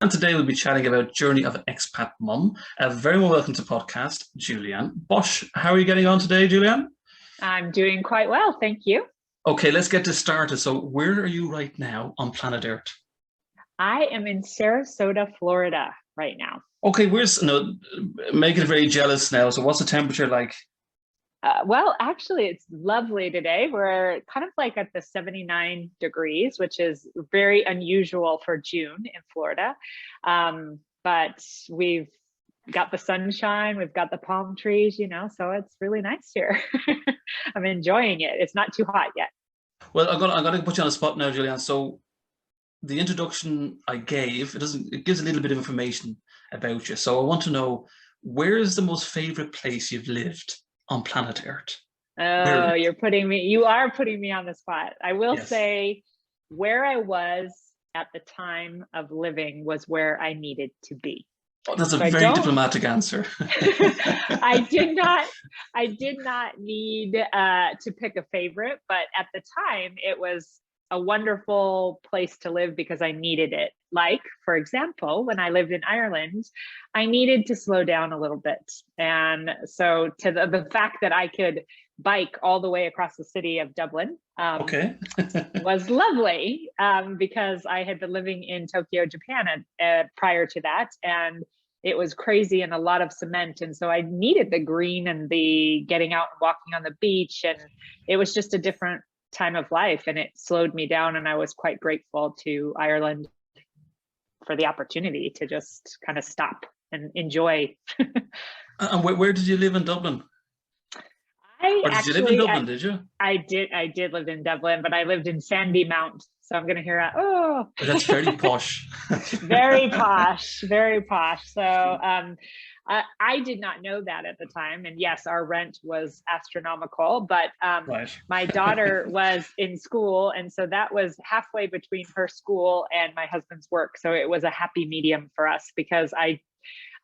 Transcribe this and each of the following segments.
And today we'll be chatting about Journey of an Expat Mum. Very well welcome to podcast, Julianne Bosch. How are you getting on today, Julianne? I'm doing quite well, thank you. Okay, let's get this started. So where are you right now on planet Earth? I am in Sarasota, Florida right now. Okay, making it very jealous now. So what's the temperature like? Well, actually, it's lovely today. We're kind of like at the 79 degrees, which is very unusual for June in Florida. But we've got the sunshine, we've got the palm trees, so it's really nice here. I'm enjoying it. It's not too hot yet. Well, I'm gonna put you on the spot now, Julianne. So the introduction I gave, it gives a little bit of information about you. So I want to know, where is the most favorite place you've lived on planet Earth? Oh, you are putting me on the spot. I will say where I was at the time of living was where I needed to be. Oh, that's a very diplomatic answer. I did not need to pick a favorite, but at the time it was a wonderful place to live because I needed it. Like, for example, when I lived in Ireland, I needed to slow down a little bit. And so to the fact that I could bike all the way across the city of Dublin was lovely, because I had been living in Tokyo, Japan prior to that. And it was crazy and a lot of cement. And so I needed the green and the getting out and walking on the beach. And it was just a different time of life, and it slowed me down. And I was quite grateful to Ireland for the opportunity to just kind of stop and enjoy. And where did you live in Dublin? You live in Dublin, did you? I did live in Dublin, but I lived in Sandy Mount. So I'm going to hear, that's very posh. Very posh, very posh. So I did not know that at the time. And yes, our rent was astronomical, but my daughter was in school. And so that was halfway between her school and my husband's work. So it was a happy medium for us, because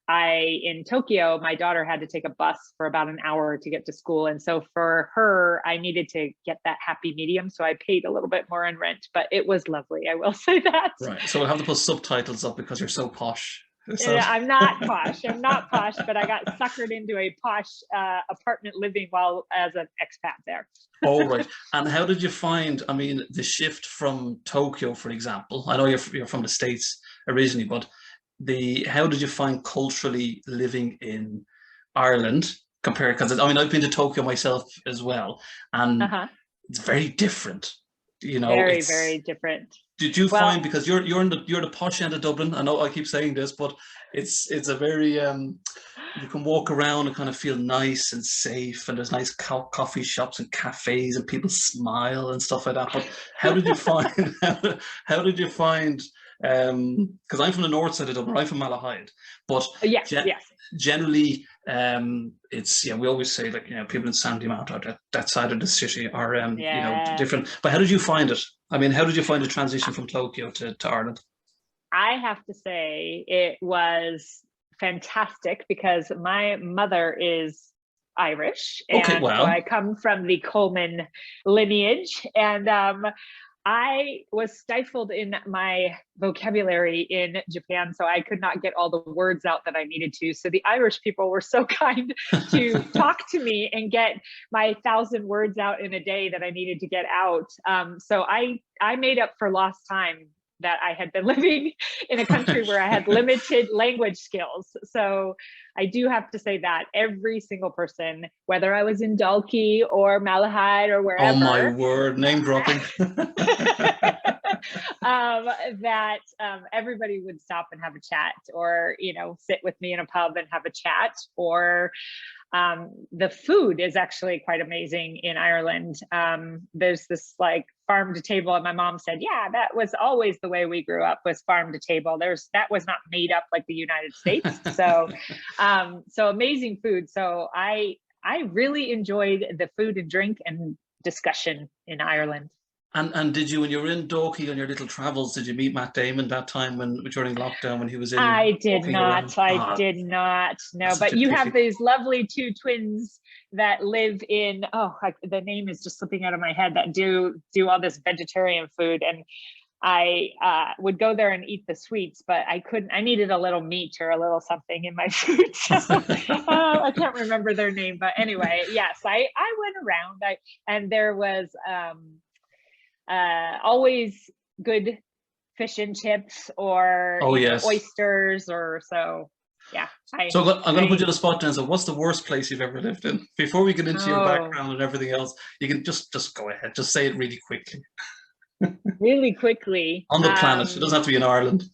in Tokyo, my daughter had to take a bus for about an hour to get to school. And so for her, I needed to get that happy medium. So I paid a little bit more in rent, but it was lovely. I will say that. Right. So we'll have to put subtitles up because you're so posh. Yeah, I'm not posh. I'm not posh, but I got suckered into a posh apartment living while as an expat there. All right. And how did you find, the shift from Tokyo, for example? I know you're from the States originally, but how did you find culturally living in Ireland compared? Because I've been to Tokyo myself as well, and it's very different. Very different. Did you find, because you're the posh end of Dublin? I know I keep saying this, but it's a very you can walk around and kind of feel nice and safe, and there's nice coffee shops and cafes, and people smile and stuff like that. But how did you find? How did you find? Because I'm from the north side of Dublin, I'm from Malahide, but generally it's we always say, like, people in Sandy Mount or that side of the city are different. But how did you find it? How did you find the transition from Tokyo to Ireland? I have to say it was fantastic, because my mother is Irish, and so I come from the Coleman lineage, and I was stifled in my vocabulary in Japan, so I could not get all the words out that I needed to. So the Irish people were so kind to talk to me and get my 1,000 words out in a day that I needed to get out. So I made up for lost time that I had been living in a country where I had limited language skills. So I do have to say that every single person, whether I was in Dalkey or Malahide or wherever. Oh my word, name dropping. That everybody would stop and have a chat, or, sit with me in a pub and have a chat, or the food is actually quite amazing in Ireland. There's this like farm to table, and my mom said, that was always the way we grew up, was farm to table. That was not made up like the United States. So, so amazing food. So I really enjoyed the food and drink and discussion in Ireland. And did you, when you were in Dalkey on your little travels, did you meet Matt Damon that time during lockdown when he was in? I did not. Did not. No, but you have these lovely two twins that live in, the name is just slipping out of my head, that do all this vegetarian food. And I would go there and eat the sweets, but I needed a little meat or a little something in my food. So I can't remember their name, but anyway, yes, I went around. And there was always good fish and chips or oysters or so. Yeah. So I'm going to put you on the spot then. So what's the worst place you've ever lived in? Before we get into your background and everything else, you can just go ahead. Just say it really quickly. Really quickly. On the planet. It doesn't have to be in Ireland.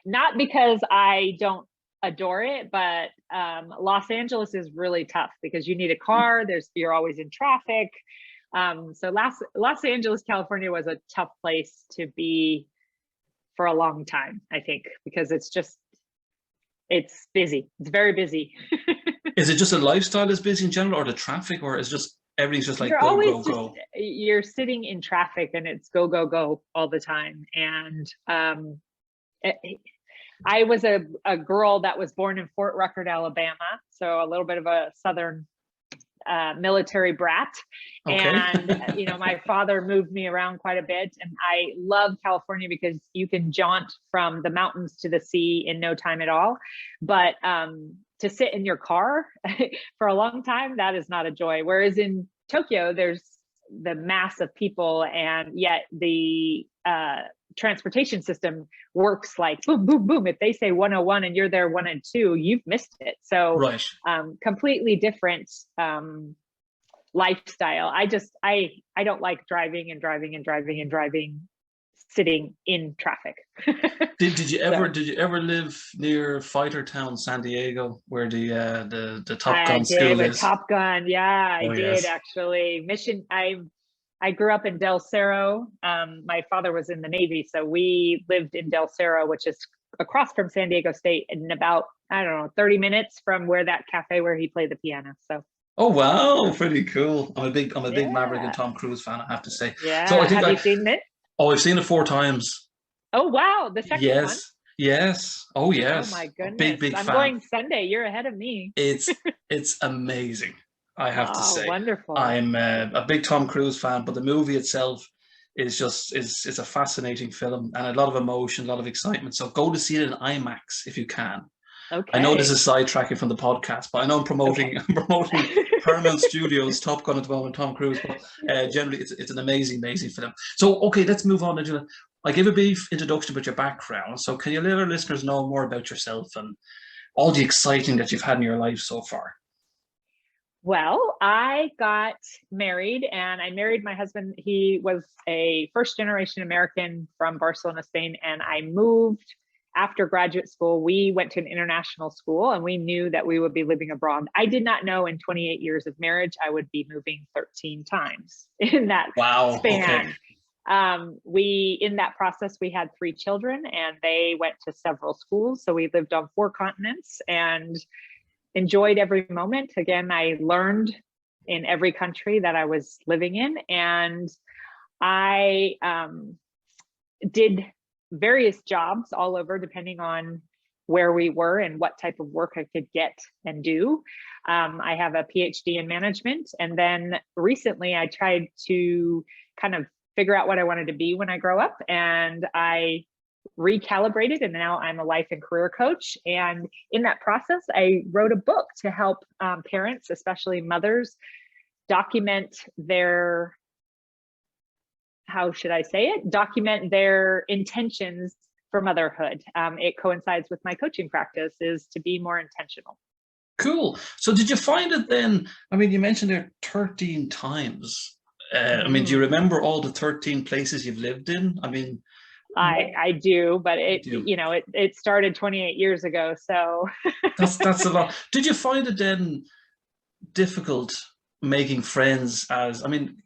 Not because I don't adore it, but Los Angeles is really tough because you need a car. You're always in traffic. So Los Angeles, California was a tough place to be for a long time, I think, because it's busy. It's very busy. Is it just a lifestyle that's busy in general, or the traffic, or is just everything's just like go? You're sitting in traffic and it's go all the time. And I was a girl that was born in Fort Ruckert, Alabama, so a little bit of a Southern military brat. Okay. And you know, my father moved me around quite a bit, and I love California because you can jaunt from the mountains to the sea in no time at all. But to sit in your car for a long time, that is not a joy. Whereas in Tokyo, there's the mass of people, and yet the transportation system works like boom, boom, boom. If they say 101 and you're there 1 and 2, you've missed it. So right. Completely different lifestyle. I don't like driving sitting in traffic. Did you ever live near Fighter Town, San Diego, where the Top Gun school is? Top Gun, yeah, I did actually. I grew up in Del Cerro. My father was in the Navy, so we lived in Del Cerro, which is across from San Diego State, and about, I don't know, 30 minutes from where that cafe where he played the piano. So. Oh wow, pretty cool. I'm a big Maverick and Tom Cruise fan, I have to say. Yeah. So have you seen it? Oh, I've seen it 4 times. Oh wow, the second one. Yes. Oh yes. Oh my goodness. Big I'm fan. going Sunday. You're ahead of me. It's amazing, I have to say. Wonderful. I'm a big Tom Cruise fan, but the movie itself is it's a fascinating film, and a lot of emotion, a lot of excitement. So go to see it in IMAX if you can. Okay. I know this is sidetracking from the podcast, but I know I'm promoting Paramount Studios, Top Gun at the moment, Tom Cruise, but generally it's an amazing film. So, okay, let's move on. I gave a brief introduction about your background. So can you let our listeners know more about yourself and all the exciting that you've had in your life so far? Well, I got married, and I married my husband. He was a first-generation American from Barcelona, Spain, and I moved after graduate school. We went to an international school, and we knew that we would be living abroad. I did not know in 28 years of marriage, I would be moving 13 times in that span. Okay. In that process, we had 3 children, and they went to several schools. So we lived on 4 continents and enjoyed every moment. Again, I learned in every country that I was living in, and I did various jobs all over, depending on where we were and what type of work I could get and do. I have a PhD in management. And then recently I tried to kind of figure out what I wanted to be when I grow up, and I recalibrated, and now I'm a life and career coach. And in that process, I wrote a book to help parents, especially mothers, document their, how should I say it? Document their intentions for motherhood. It coincides with my coaching practice, is to be more intentional. Cool. So did you find it then? I mean, you mentioned there 13 times. I mean, do you remember all the 13 places you've lived in? I mean, I do, but it started 28 years ago. So that's a lot. Did you find it then difficult making friends? I mean,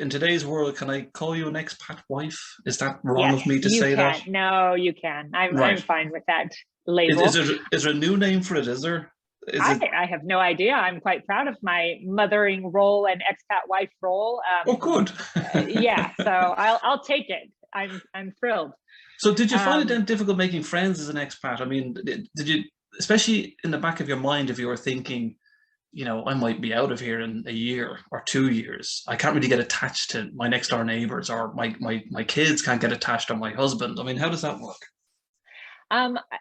in today's world, can I call you an expat wife? Is that wrong of me to say that? No, you can. I'm fine with that label. Is there a new name for it? Is there? I have no idea. I'm quite proud of my mothering role and expat wife role. Good. Yeah, so I'll take it. I'm thrilled. So did you find it then difficult making friends as an expat? I mean, did you, especially in the back of your mind, if you were thinking, you know, I might be out of here in a year or 2 years. I can't really get attached to my next door neighbors, or my kids can't get attached to my husband. I mean, how does that work?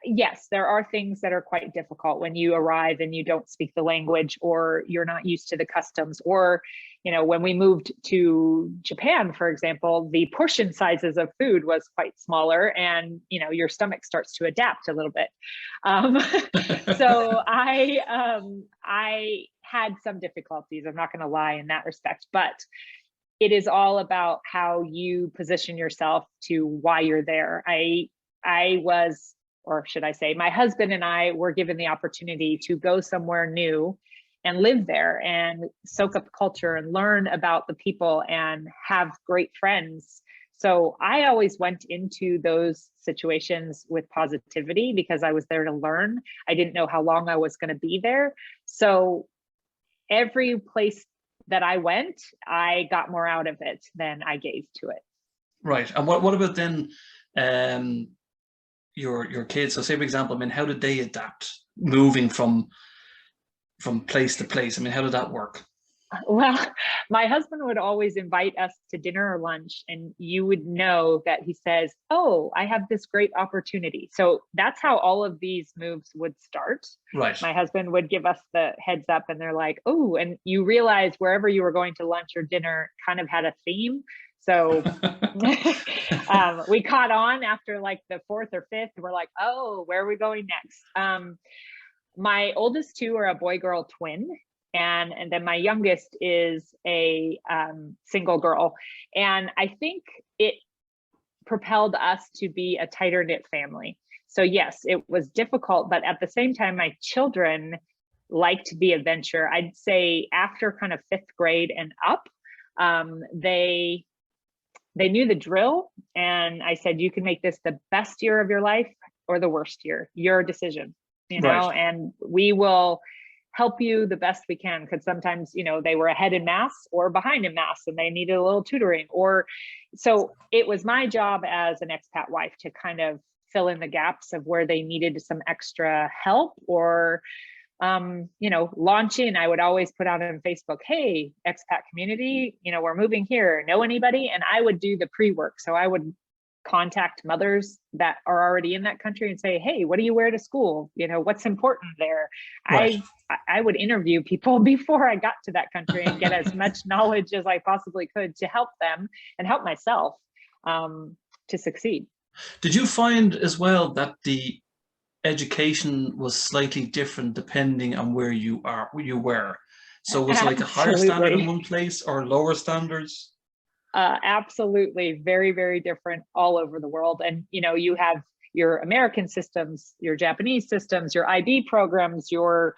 Yes, there are things that are quite difficult when you arrive and you don't speak the language, or you're not used to the customs, or, you know, when we moved to Japan, for example, the portion sizes of food was quite smaller, and, you know, your stomach starts to adapt a little bit. So I had some difficulties, I'm not going to lie, in that respect, but it is all about how you position yourself to why you're there. I was, or should I say, my husband and I were given the opportunity to go somewhere new and live there and soak up culture and learn about the people and have great friends. So I always went into those situations with positivity because I was there to learn. I didn't know how long I was going to be there. So every place that I went, I got more out of it than I gave to it. Right. And what about then your kids? So say, for example, I mean, how did they adapt moving from place to place? I mean, how did that work? Well, my husband would always invite us to dinner or lunch, and you would know that he says, "Oh, I have this great opportunity." So that's how all of these moves would start. Right. My husband would give us the heads up, and they're like, "Oh," and you realize wherever you were going to lunch or dinner kind of had a theme. So we caught on after like the fourth or fifth. We're like, "Oh, where are we going next?" My oldest two are a boy-girl twin. And then my youngest is a single girl. And I think it propelled us to be a tighter knit family. So yes, it was difficult, but at the same time, my children liked the adventure. I'd say after kind of fifth grade and up, they knew the drill. And I said, you can make this the best year of your life or the worst year, your decision, you know, Right. and we will help you the best we can, because sometimes, you know, they were ahead in maths or behind in maths and they needed a little tutoring, or so it was my job as an expat wife to kind of fill in the gaps of where they needed some extra help, or you know, launch in. I would always put out on Facebook, "Hey, expat community, you know, we're moving here, know anybody?" And I would do the pre-work. So I would contact mothers that are already in that country and say, "Hey, what do you wear to school? You know, what's important there?" Right. I would interview people before I got to that country and get as much knowledge as I possibly could to help them and help myself to succeed. Did you find as well that the education was slightly different depending on where you were? So was it like a higher standard in Absolutely. one place or lower standards? Absolutely. Very, very different all over the world. And, you know, you have your American systems, your Japanese systems, your IB programs, your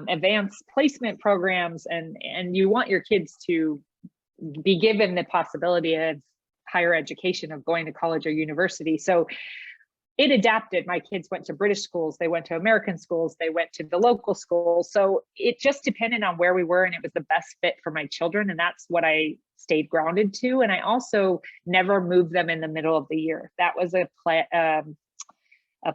advanced placement programs, and you want your kids to be given the possibility of higher education, of going to college or university. So it adapted. My kids went to British schools, they went to American schools, they went to the local schools. So it just depended on where we were, and it was the best fit for my children. And that's what I stayed grounded to. And I also never moved them in the middle of the year. That was a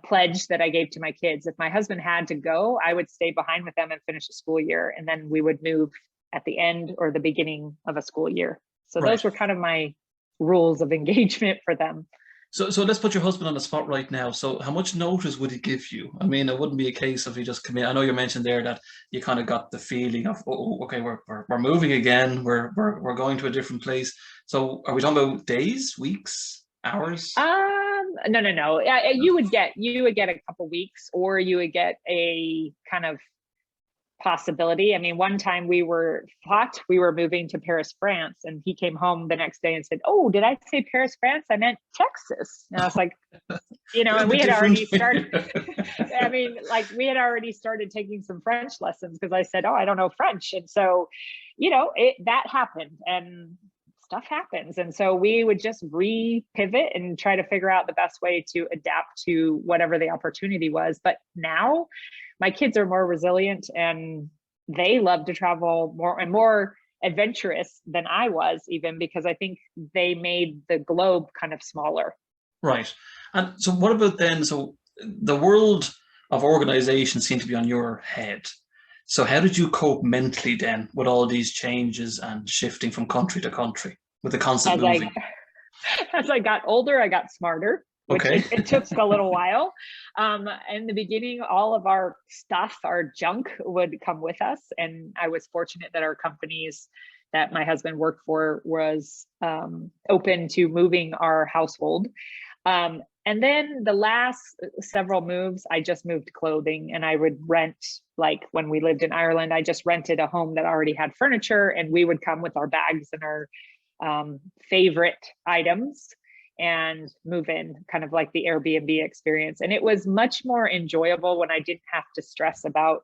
pledge that I gave to my kids. If my husband had to go, I would stay behind with them and finish the school year. And then we would move at the end or the beginning of a school year. So Right. those were kind of my rules of engagement for them. So let's put your husband on the spot right now. So how much notice would he give you? I mean, it wouldn't be a case of he just come in. I know you mentioned there that you kind of got the feeling of, oh, okay, we're moving again. We're going to a different place. So are we talking about days, weeks, hours? No. You would get a couple weeks, or you would get a kind of possibility. I mean, one time thought we were moving to Paris, France, and he came home the next day and said, "Oh, did I say Paris, France? I meant Texas." And I was like, you know, and we had already started. I mean, like, we had already started taking some French lessons because I said, "Oh, I don't know French," and so, you know, that happened, and stuff happens, and so we would just pivot and try to figure out the best way to adapt to whatever the opportunity was. But now my kids are more resilient, and they love to travel more and more adventurous than I was, even because I think they made the globe kind of smaller. Right. And so what about then? So the world of organization seemed to be on your head. So how did you cope mentally then with all these changes and shifting from country to country with the constant As I moving? as I got older, I got smarter, which Okay. it took a little while. In the beginning, all of our stuff, our junk would come with us. And I was fortunate that our companies that my husband worked for was open to moving our household. And then the last several moves, I just moved clothing, and I would rent, like when we lived in Ireland, I just rented a home that already had furniture, and we would come with our bags and our favorite items and move in, kind of like the Airbnb experience. And it was much more enjoyable when I didn't have to stress about,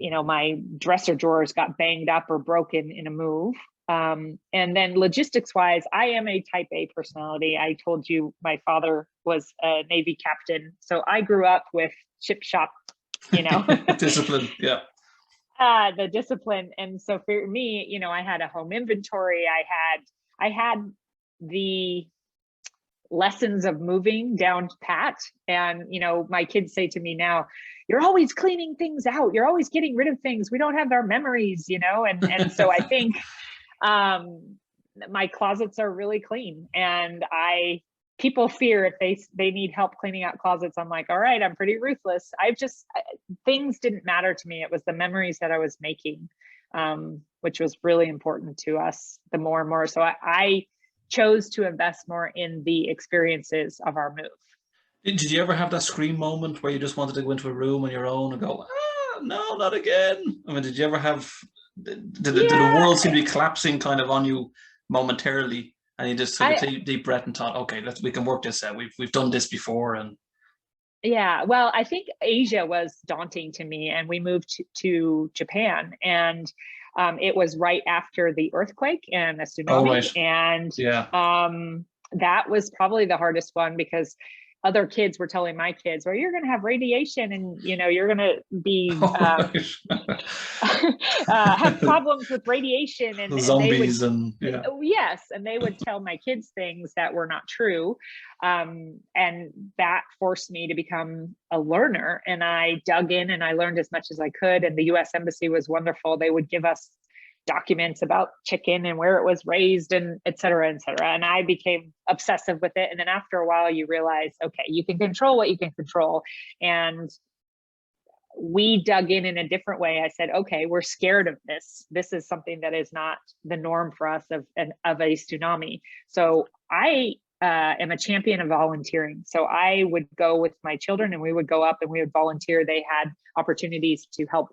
my dresser drawers got banged up or broken in a move. And then logistics wise, I am a type A personality. I told you my father was a Navy captain. So I grew up with chip shop, Discipline. Yeah. the discipline. And so for me, I had a home inventory. I had the lessons of moving down pat. And, my kids say to me now, you're always cleaning things out. You're always getting rid of things. We don't have our memories, and so I think my closets are really clean, and people fear if they need help cleaning out closets. I'm like, all right, I'm pretty ruthless. Things didn't matter to me. It was the memories that I was making, which was really important to us, the more and more. So I chose to invest more in the experiences of our move. Did you ever have that scream moment where you just wanted to go into a room on your own and go, no, not again? I mean, did you ever have, did the world seem to be collapsing kind of on you momentarily, and you just took a deep breath and thought, okay, we can work this out. We've done this before. And yeah, well, I think Asia was daunting to me, and we moved to Japan, and it was right after the earthquake and the tsunami. right. And Yeah. that was probably the hardest one, because other kids were telling my kids, well, you're going to have radiation, and you're going to be have problems with radiation, and zombies, and they would, yeah. Yes, and they would tell my kids things that were not true, and that forced me to become a learner. And I dug in and I learned as much as I could. And the U.S. Embassy was wonderful. They would give us documents about chicken and where it was raised, and et cetera, et cetera. And I became obsessive with it. And then after a while, you realize, okay, you can control what you can control. And we dug in a different way. I said, okay, we're scared of this. This is something that is not the norm for us of a tsunami. So I am a champion of volunteering. So I would go with my children, and we would go up and we would volunteer. They had opportunities to help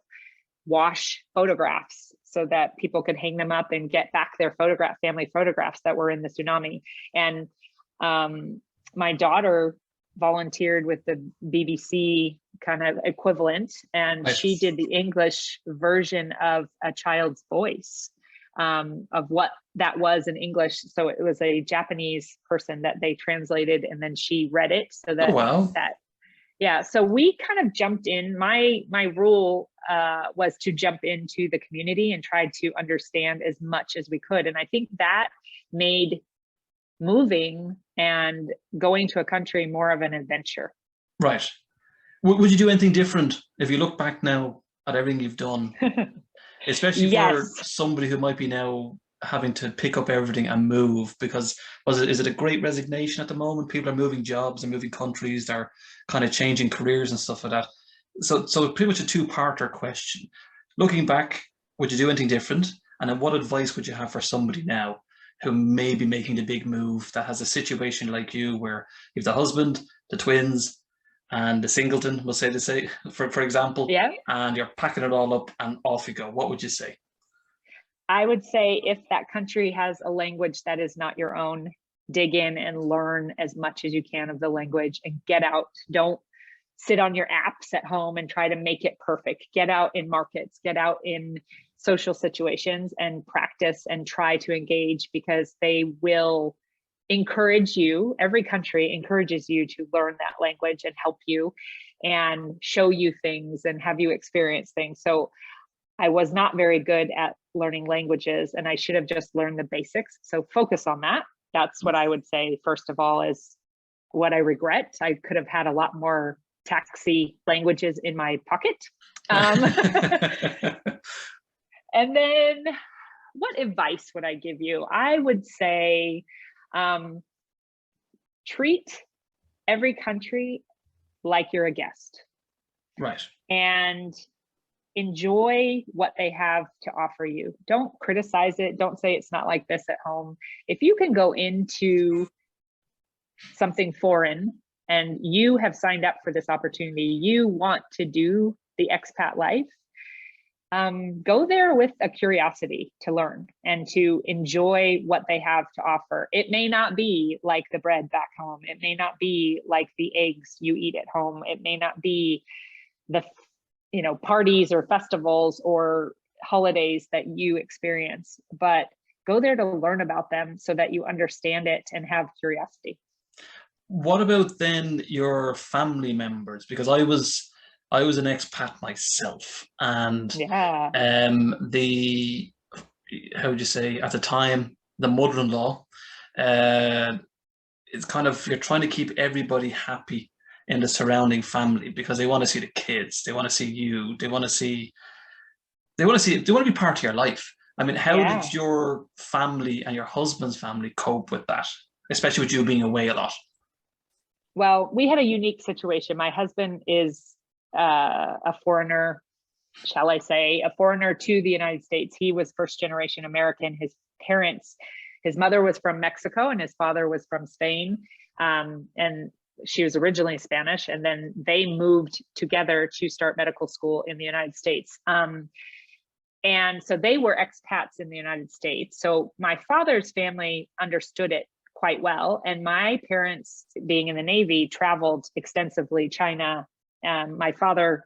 wash photographs so that people could hang them up and get back their family photographs that were in the tsunami. And my daughter volunteered with the BBC kind of equivalent, and she did the English version of A Child's Voice, of what that was in English. So it was a Japanese person that they translated, and then she read it so that yeah, so we kind of jumped in. My rule was to jump into the community and try to understand as much as we could. And I think that made moving and going to a country more of an adventure. Right. Would you do anything different if you look back now at everything you've done, especially for somebody who might be now having to pick up everything and move? Because is it a great resignation at the moment? People are moving jobs and moving countries, they're kind of changing careers and stuff like that. So pretty much a two-parter question. Looking back, would you do anything different? And then what advice would you have for somebody now who may be making the big move, that has a situation like you, where you have the husband, the twins, and the singleton, we'll say, for example, and you're packing it all up and off you go? What would you say? I would say, if that country has a language that is not your own, dig in and learn as much as you can of the language and get out. Don't sit on your apps at home and try to make it perfect. Get out in markets, get out in social situations and practice and try to engage, because they will encourage you. Every country encourages you to learn that language and help you and show you things and have you experience things. So I was not very good at learning languages, and I should have just learned the basics. So focus on that. That's what I would say, first of all, is what I regret. I could have had a lot more taxi languages in my pocket. And then what advice would I give you? I would say, treat every country like you're a guest. Right. And enjoy what they have to offer you. Don't criticize it. Don't say it's not like this at home. If you can go into something foreign and you have signed up for this opportunity, you want to do the expat life, go there with a curiosity to learn and to enjoy what they have to offer. It may not be like the bread back home. It may not be like the eggs you eat at home. It may not be the parties or festivals or holidays that you experience, but go there to learn about them so that you understand it and have curiosity. What about then your family members? Because I was an expat myself, and Yeah. How would you say, at the time, the mother-in-law, it's kind of, you're trying to keep everybody happy in the surrounding family because they want to see the kids, they want to see you, they want to be part of your life. I mean, how did your family and your husband's family cope with that, especially with you being away a lot? Well, we had a unique situation. My husband is a foreigner, shall I say, a foreigner to the United States. He was first generation American. His mother was from Mexico and his father was from Spain. And she was originally Spanish, and then they moved together to start medical school in the United States. And so they were expats in the United States. So my father's family understood it quite well. And my parents, being in the Navy, traveled extensively, China. My father,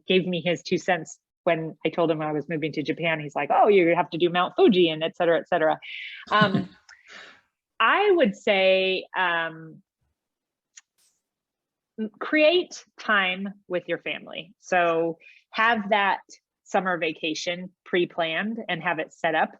gave me his 2 cents when I told him I was moving to Japan. He's like, oh, you have to do Mount Fuji and et cetera, et cetera. I would say, create time with your family. So have that summer vacation pre-planned and have it set up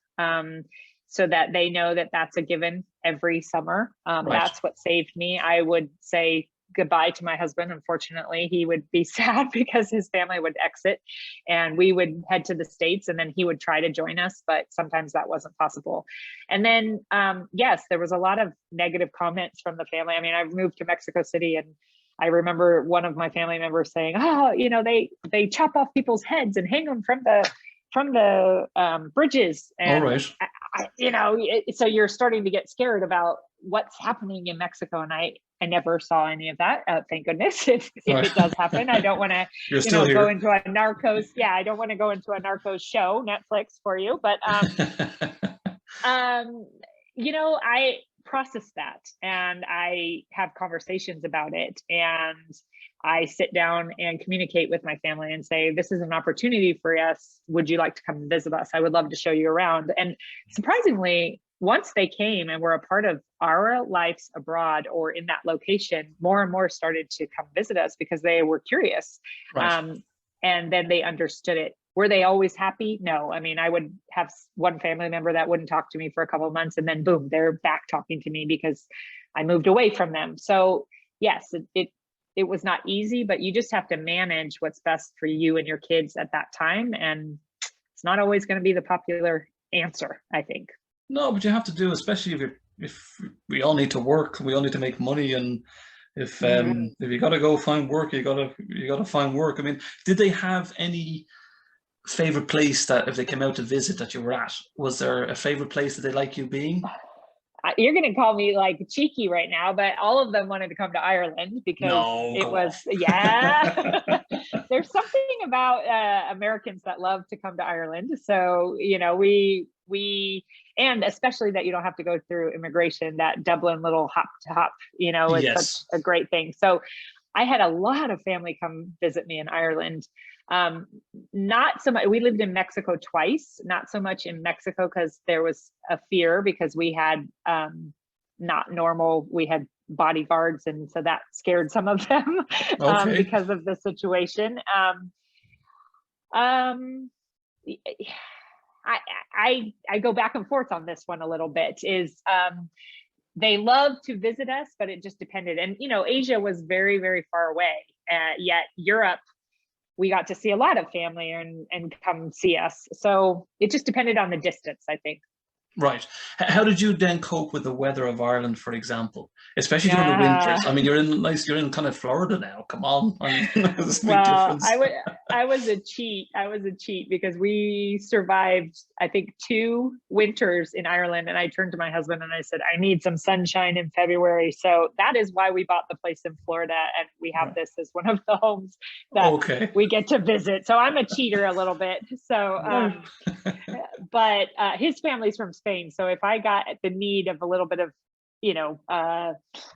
so that they know that that's a given every summer. Right. That's what saved me. I would say goodbye to my husband. Unfortunately, he would be sad because his family would exit and we would head to the States, and then he would try to join us, but sometimes that wasn't possible. And then, yes, there was a lot of negative comments from the family. I mean, I moved to Mexico City, and I remember one of my family members saying, oh, they chop off people's heads and hang them from the bridges. And, all right. So you're starting to get scared about what's happening in Mexico. And I never saw any of that. Thank goodness. If it does happen, I don't want to, go into a Narcos. Yeah, I don't want to go into a Narcos show, Netflix for you. But, I process that and I have conversations about it, and I sit down and communicate with my family and say, this is an opportunity for us. Would you like to come visit us? I would love to show you around. And surprisingly, once they came and were a part of our lives abroad or in that location, more and more started to come visit us because they were curious. Right. And then they understood it. Were they always happy? No. I mean, I would have one family member that wouldn't talk to me for a couple of months, and then boom, they're back talking to me because I moved away from them. So yes, it was not easy, but you just have to manage what's best for you and your kids at that time. And it's not always going to be the popular answer, I think. No, but you have to do, especially if we all need to work, we all need to make money, and if you got to go find work, you got to find work. I mean, did they have any favorite place that if they came out to visit that you were at? Was there a favorite place that they like you being? You're going to call me like cheeky right now, but all of them wanted to come to Ireland because there's something about Americans that love to come to Ireland. So, we, and especially that you don't have to go through immigration, that Dublin little hop to hop, is such a great thing. So I had a lot of family come visit me in Ireland. Not so much, we lived in Mexico twice, not so much in Mexico because there was a fear because we had not normal, we had bodyguards, and so that scared some of them because of the situation. I go back and forth on this one a little bit. They love to visit us, but it just depended. And Asia was very, very far away, Yet Europe, we got to see a lot of family and come see us. So it just depended on the distance, I think. Right. How did you then cope with the weather of Ireland, for example, especially during the winters? I mean, you're in kind of Florida now. Come on, I mean, there's a big Well, difference. I was a cheat. I was a cheat because we survived, I think, 2 winters in Ireland. And I turned to my husband and I said, I need some sunshine in February. So that is why we bought the place in Florida. And we have this as one of the homes that we get to visit. So I'm a cheater a little bit. So, but his family's from Spain. So if I got the need of a little bit of,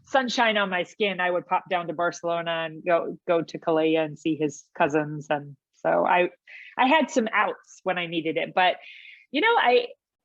sunshine on my skin, I would pop down to Barcelona and go to Calais and see his cousins. And so I had some outs when I needed it. But,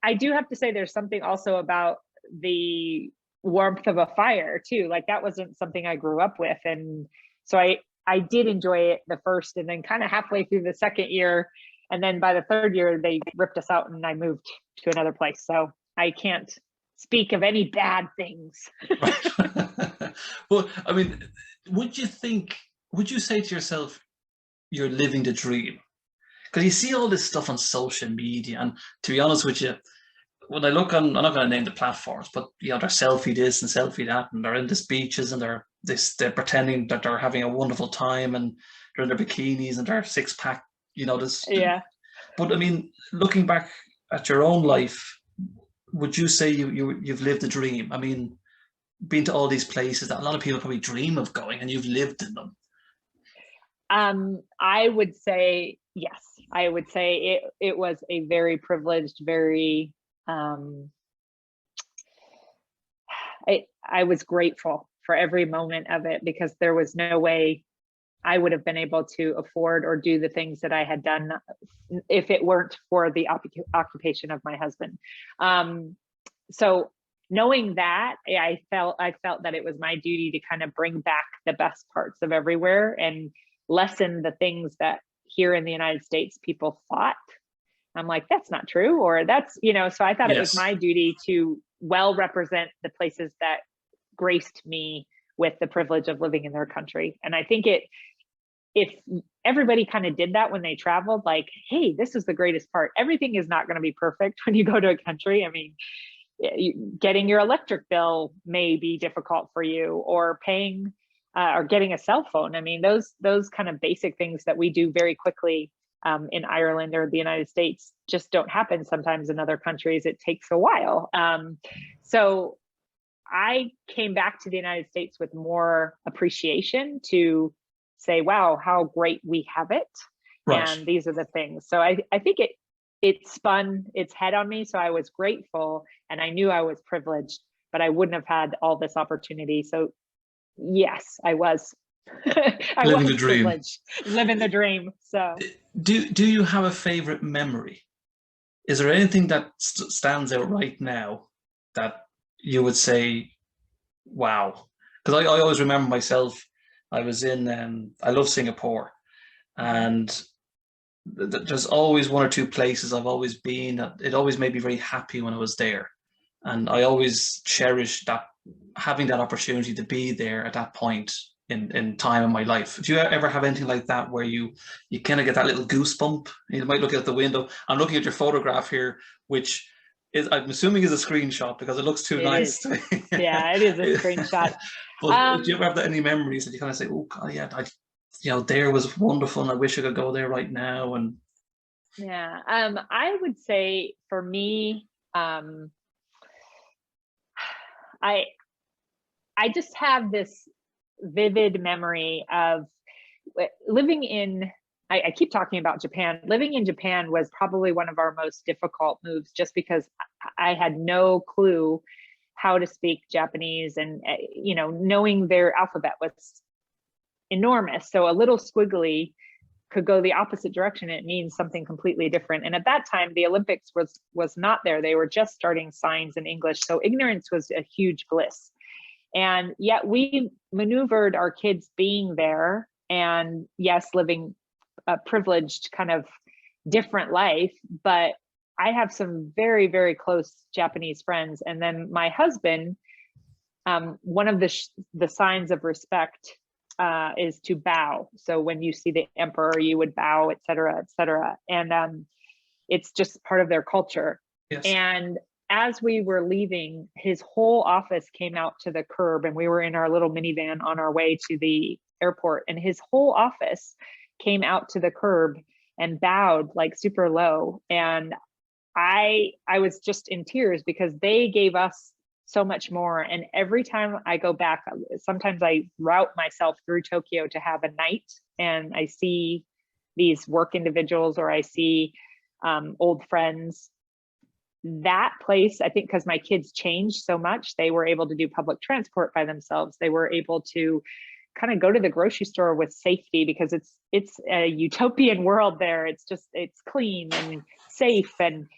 I do have to say there's something also about the warmth of a fire too. Like that wasn't something I grew up with. And so I did enjoy it the first, and then kind of halfway through the second year. And then by the third year, they ripped us out and I moved to another place. So I can't speak of any bad things. Right. Well, I mean, would you say to yourself, you're living the dream? Because you see all this stuff on social media, and to be honest with you, when I look on, I'm not going to name the platforms, but they're selfie this and selfie that, and they're in the beaches and they're pretending that they're having a wonderful time, and they're in their bikinis and their 6-pack, this. Yeah. But I mean, looking back at your own life, would you say you've lived a dream? I mean, been to all these places that a lot of people probably dream of going, and you've lived in them. I would say yes. I would say it was a very privileged, very I was grateful for every moment of it, because there was no way I would have been able to afford or do the things that I had done if it weren't for the occupation of my husband. So knowing that, I felt that it was my duty to kind of bring back the best parts of everywhere and lessen the things that here in the United States people thought. I'm like, that's not true, or that's, so I thought it was my duty to well represent the places that graced me with the privilege of living in their country. And I think if everybody kind of did that when they traveled, like, hey, this is the greatest part. Everything is not going to be perfect when you go to a country. I mean, getting your electric bill may be difficult for you, or paying or getting a cell phone. I mean, those kind of basic things that we do very quickly in Ireland or the United States just don't happen sometimes in other countries. It takes a while. So I came back to the United States with more appreciation to say, wow, how great we have it. Right. And these are the things. So I think it spun its head on me. So I was grateful, and I knew I was privileged, but I wouldn't have had all this opportunity. So yes, I was. Living the dream. Living the dream. So do you have a favorite memory? Is there anything that stands out right now that you would say, wow? Because I always remember myself, I was in, I love Singapore, and there's always one or two places I've always been. It always made me very happy when I was there. And I always cherish that, having that opportunity to be there at that point in time in my life. Do you ever have anything like that where you kind of get that little goosebump? You might look at the window. I'm looking at your photograph here, which is, I'm assuming, is a screenshot because it looks too nice. Yeah, it is a screenshot. But do you ever have any memories that you kind of say, oh God, yeah, there was wonderful, and I wish I could go there right now? And yeah, I would say for me, I just have this vivid memory of living in, I keep talking about Japan. Living in Japan was probably one of our most difficult moves, just because I had no clue how to speak Japanese, and knowing their alphabet was enormous. So a little squiggly could go the opposite direction. It means something completely different. And at that time, the Olympics was not there. They were just starting signs in English. So ignorance was a huge bliss. And yet we maneuvered our kids being there, and yes, living a privileged kind of different life. But I have some very, very close Japanese friends. And then my husband, one of the signs of respect is to bow. So when you see the emperor, you would bow, et cetera, et cetera. And it's just part of their culture. Yes. And as we were leaving, his whole office came out to the curb, and we were in our little minivan on our way to the airport, and his whole office came out to the curb and bowed like super low. And I was just in tears because they gave us so much more. And every time I go back, sometimes I route myself through Tokyo to have a night, and I see these work individuals, or I see old friends. That place, I think, because my kids changed so much, they were able to do public transport by themselves. They were able to kind of go to the grocery store with safety, because it's a utopian world there. It's clean and safe. And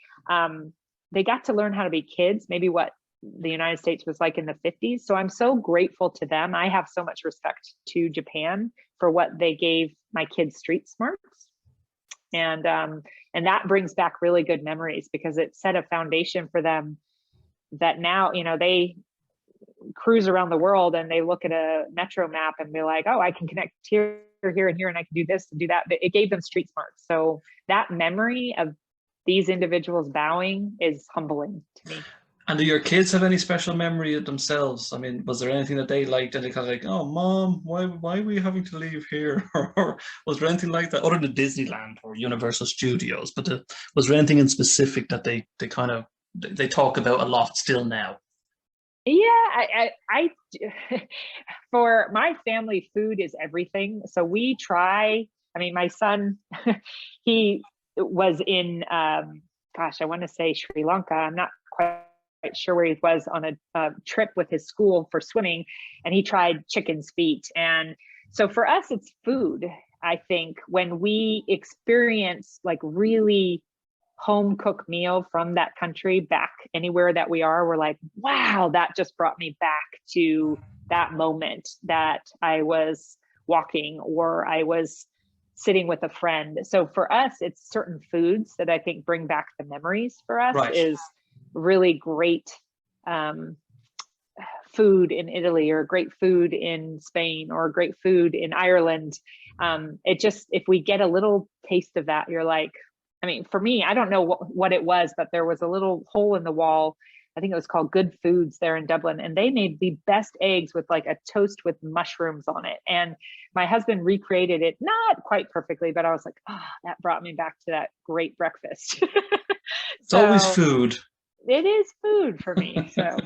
they got to learn how to be kids, maybe what the United States was like in the 50s. So I'm so grateful to them. I have so much respect to Japan for what they gave my kids street smarts. And that brings back really good memories, because it set a foundation for them that now, they cruise around the world and they look at a metro map and be like, oh, I can connect here, here, and here, and I can do this and do that. But it gave them street smarts. So that memory of these individuals bowing is humbling to me. And do your kids have any special memory of themselves? I mean, was there anything that they liked and they kind of like, oh, Mom, why are we having to leave here? Or was there anything like that, other than Disneyland or Universal Studios? But was there anything in specific that they talk about a lot still now? Yeah, I for my family, food is everything. So we try. I mean, my son, he was in, I want to say Sri Lanka. I'm not quite sure where he was, on a trip with his school for swimming, and he tried chicken's feet. And so for us, it's food. I think when we experience like really home cooked meal from that country back anywhere that we are, we're like, wow, that just brought me back to that moment that I was walking or I was sitting with a friend. So for us, it's certain foods that I think bring back the memories for us. Right. Is really great food in Italy, or great food in Spain, or great food in Ireland. If we get a little taste of that, you're like, I mean, for me, I don't know what it was, but there was a little hole in the wall. I think it was called Good Foods there in Dublin. And they made the best eggs with like a toast with mushrooms on it. And my husband recreated it, not quite perfectly, but I was like, that brought me back to that great breakfast. It's always food. It is food for me. So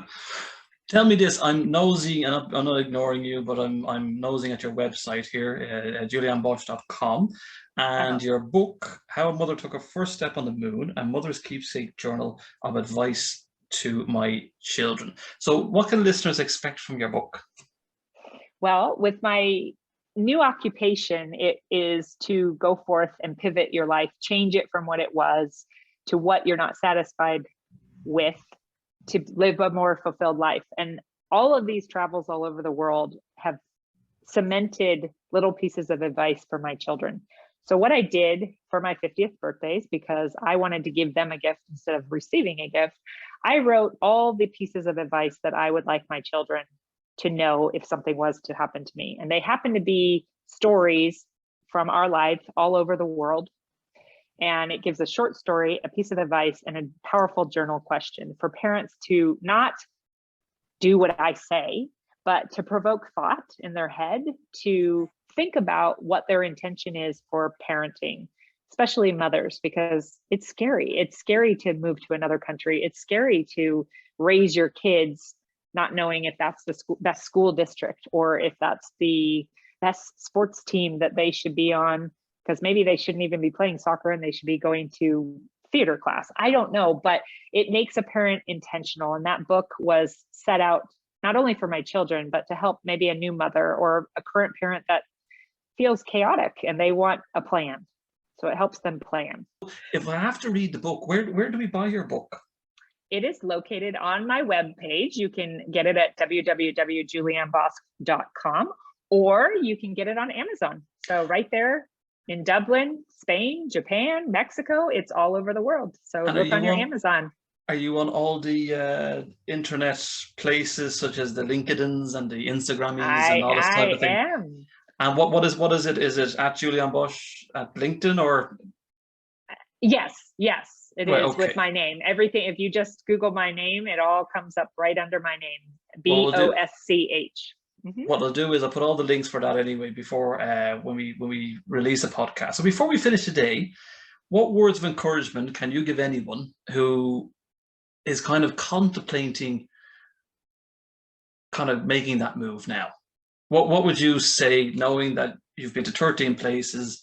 tell me this, I'm nosy, and I'm not ignoring you, but I'm nosing at your website here, juliannebosch.com, and your book, How a Mother Took Her First Step on the Moon, a Mother's Keepsake Journal of Advice to My Children. So what can listeners expect from your book? Well, with my new occupation, it is to go forth and pivot your life, change it from what it was to what you're not satisfied with, to live a more fulfilled life. And all of these travels all over the world have cemented little pieces of advice for my children. So what I did for my 50th birthdays, because I wanted to give them a gift instead of receiving a gift, I wrote all the pieces of advice that I would like my children to know if something was to happen to me. And they happen to be stories from our life all over the world. And it gives a short story, a piece of advice, and a powerful journal question for parents to not do what I say, but to provoke thought in their head, to think about what their intention is for parenting, especially mothers, because it's scary. It's scary to move to another country. It's scary to raise your kids not knowing if that's the best school district, or if that's the best sports team that they should be on, because maybe they shouldn't even be playing soccer and they should be going to theater class. I don't know, but it makes a parent intentional. And that book was set out not only for my children, but to help maybe a new mother or a current parent that feels chaotic and they want a plan. So it helps them plan. If I have to read the book, where do we buy your book? It is located on my webpage. You can get it at www.juliannebosch.com, or you can get it on Amazon. So right there in Dublin, Spain, Japan, Mexico, it's all over the world. So look on your Amazon. Are you on all the internet places such as the LinkedIns and the Instagrammies and all this type of thing? I am. And what is it? Is it at Julianne Bosch at LinkedIn or? Yes, it Right, is okay. with my name. Everything, if you just Google my name, it all comes up right under my name, What we'll do, Bosch. what I'll do is I'll put all the links for that anyway before when we release a podcast. So before we finish today, what words of encouragement can you give anyone who is kind of contemplating kind of making that move now? What would you say, knowing that you've been to 13 places,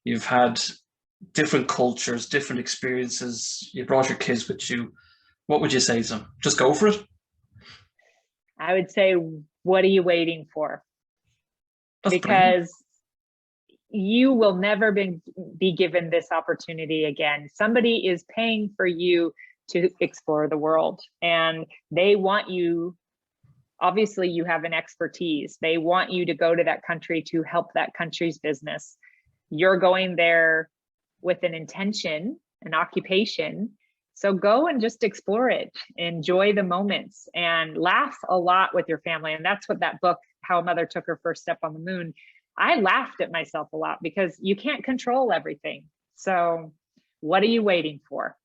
you've had different cultures, different experiences, you brought your kids with you, what would you say to them? Just go for it? I would say, what are you waiting for? That's Because brilliant. you will never be given this opportunity again. Somebody is paying for you to explore the world, and they want you. Obviously, you have an expertise. They want you to go to that country to help that country's business. You're going there with an intention, an occupation. So go and just explore it, enjoy the moments, and laugh a lot with your family. And that's what that book, How a Mother Took Her First Step on the Moon, I laughed at myself a lot because you can't control everything. So what are you waiting for?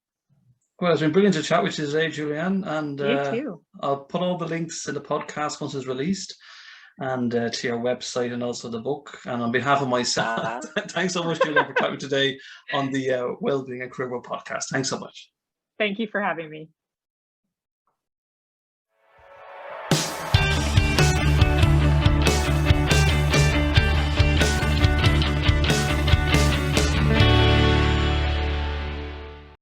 Well, it's been brilliant to chat with you today, Julianne, and You too. I'll put all the links in the podcast once it's released, and to your website and also the book. And on behalf of myself, thanks so much, Julianne, for coming today on the Wellbeing and Career Growth podcast. Thanks so much. Thank you for having me.